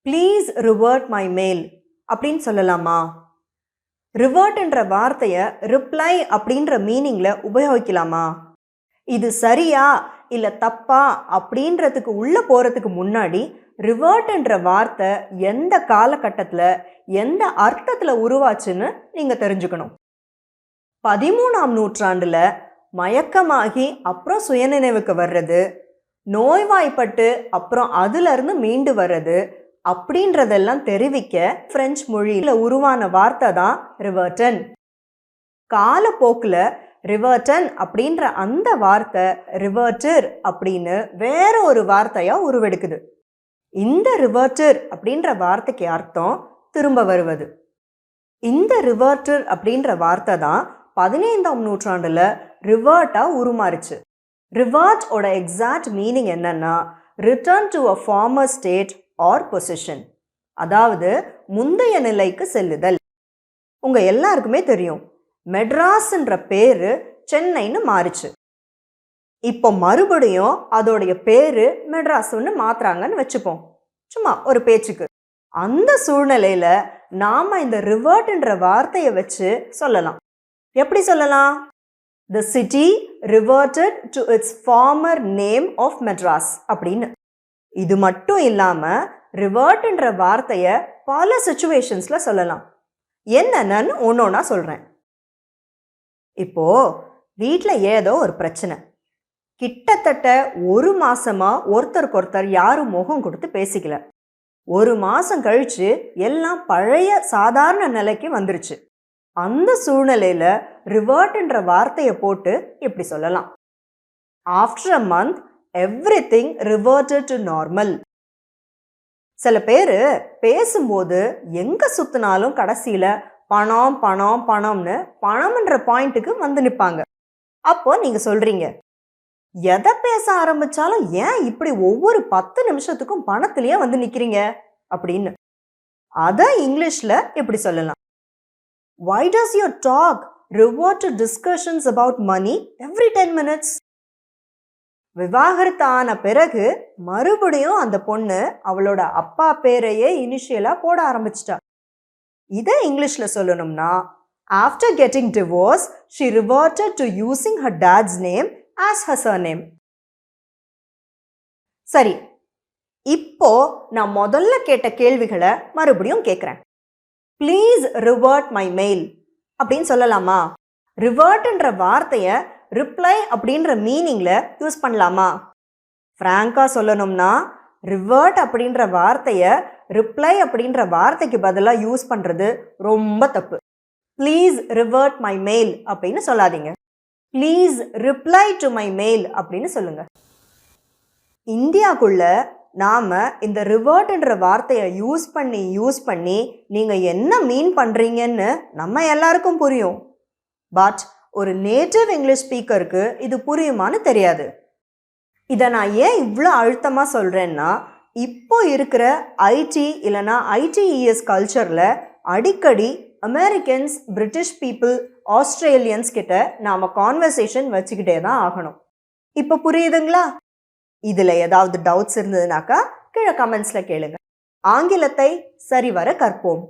Please revert my mail அப்படின்னு சொல்லலாமா? ரிவர்ட்ன்ற வார்த்தையை ரிப்ளை அப்படின்ற மீனிங்கில் உபயோகிக்கலாமா? இது சரியா இல்லை தப்பா அப்படின்றதுக்கு உள்ளே போகிறதுக்கு முன்னாடி ரிவர்ட்ன்ற வார்த்தை எந்த காலகட்டத்தில் எந்த அர்த்தத்தில் உருவாச்சுன்னு நீங்கள் தெரிஞ்சுக்கணும். 13ஆம் நூற்றாண்டில் மயக்கமாகி அப்புறம் சுயநினைவுக்கு வர்றது, நோய்வாய்ப்பட்டு அப்புறம் அதிலிருந்து மீண்டு வர்றது அப்படின்றதெல்லாம் தெரிவிக்க பிரெஞ்சு மொழியில் உருவான வார்த்தை தான் ரிவர்டன். காலப்போக்கில் ரிவர்டன் அப்படின்ற அந்த வார்த்தை ரிவர்டர் அப்படின்னு வேற ஒரு வார்த்தையாக உருவெடுக்குது. இந்த ரிவர்டர் அப்படின்ற வார்த்தைக்கு அர்த்தம் திரும்ப வருவது. இந்த ரிவர்டர் அப்படின்ற வார்த்தை தான் 15ஆம் நூற்றாண்டில் ரிவர்ட்டாக உருமாறுச்சு. ரிவர்ட்டோட எக்ஸாக்ட் மீனிங் என்னன்னா return to a former state or position, அதாவது முந்தைய நிலைக்கு செல்லுதல். உங்க எல்லாருக்குமே தெரியும், மெட்ராஸ்ன்ற பேரு சென்னைன்னு மாறிச்சு. இப்போ மறுபடியும் அதோடைய பேரு மெட்ராஸ்ன்னு மாத்துறாங்கன்னு வச்சுப்போம், சும்மா ஒரு பேச்சுக்கு. அந்த சூழ்நிலையில நாம இந்த ரிவர்ட்ன்ற வார்த்தையை வச்சு சொல்லலாம். எப்படி சொல்லலாம்? The city reverted to its former name of Madras அப்படின்னு. இது மட்டும் இல்லாம ரிவர்ட்ன்ற வார்த்தையை பல சிச்சுவேஷன்ஸ்ல சொல்லலாம். என்னன்னு ஒன்னொன்னா சொல்றேன். இப்போ வீட்டில் ஏதோ ஒரு பிரச்சனை, கிட்டத்தட்ட 1 மாசமா ஒருத்தருக்கு ஒருத்தர் யாரும் முகம் கொடுத்து பேசிக்கல. 1 மாசம் கழிச்சு எல்லாம் பழைய சாதாரண நிலைக்கு வந்துருச்சு. அந்த சூழ்நிலையில ரிவர்ட்ன்ற வார்த்தையை போட்டு இப்படி சொல்லலாம்: after a month everything reverted to normal. சில பேர் பேசும்போது எங்க சுத்தினாலும் கடைசியில பணம் பணம் பணம்னு பணம்ன்ற பாயிண்ட்டுக்கு வந்து நிற்பாங்க. அப்போ நீங்க சொல்றீங்க, எதை பேச ஆரம்பிச்சாலும் ஏன் இப்படி ஒவ்வொரு 10 நிமிஷத்துக்கும் பணத்திலேயே வந்து நிக்கிறீங்க அப்படின்னு. அதை இங்கிலீஷ்ல எப்படி சொல்லலாம்? Why does your talk revert to discussions about money every 10 minutes? விவாகரத்தான பிறகு மறுபடியும் அந்த பொண்ணு அவளோட அப்பா பேரையே இனிஷியலா போட ஆரம்பிச்சிட்டா. இதை இங்கிலீஷ்ல சொல்லணும்னா, after getting divorced, she reverted to using her dad's name as her surname. சரி, இப்போ நான் முதல்ல கேட்ட கேள்விகளை மறுபடியும் கேட்குறேன். ப்ளீஸ் ரிவர்ட் மை மெயில் அப்படின்னு சொல்லலாமா? ரிவர்ட்ன்ற வார்த்தையை ரிப்ளை அப்படின்ற மீனிங்கில் யூஸ் பண்ணலாமா? ஃப்ராங்காக சொல்லணும்னா, ரிவர்ட் அப்படின்ற வார்த்தையை ரிப்ளை அப்படின்ற வார்த்தைக்கு பதிலாக யூஸ் பண்ணுறது ரொம்ப தப்பு. ப்ளீஸ் ரிவர்ட் மை மெயில் அப்படின்னு சொல்லாதீங்க. Please reply to my mail அப்படின்னு சொல்லுங்க. இந்தியாவுக்குள்ள நாம் இந்த ரிவர்ட்ன்ற வார்த்தையை யூஸ் பண்ணி நீங்கள் என்ன மீன் பண்ணுறீங்கன்னு நம்ம எல்லாருக்கும் புரியும். பட் ஒரு நேட்டிவ் இங்கிலீஷ் ஸ்பீக்கருக்கு இது புரியுமான்னு தெரியாது. இதை நான் ஏன் இவ்வளோ அழுத்தமாக சொல்கிறேன்னா, இப்போ இருக்கிற ஐடி இல்லைனா ஐடிஇஎஸ் கல்ச்சரில் அடிக்கடி அமெரிக்கன்ஸ், பிரிட்டிஷ் பீப்புள், ஆஸ்திரேலியன்ஸ் கிட்ட நாம் கான்வர்சேஷன் வச்சுக்கிட்டே தான் ஆகணும். இப்போ புரியுதுங்களா? இதில் ஏதாவது டவுட்ஸ் இருந்ததுனாக்கா கீழே கமெண்ட்ஸில் கேளுங்க. ஆங்கிலத்தை சரிவர கற்போம்.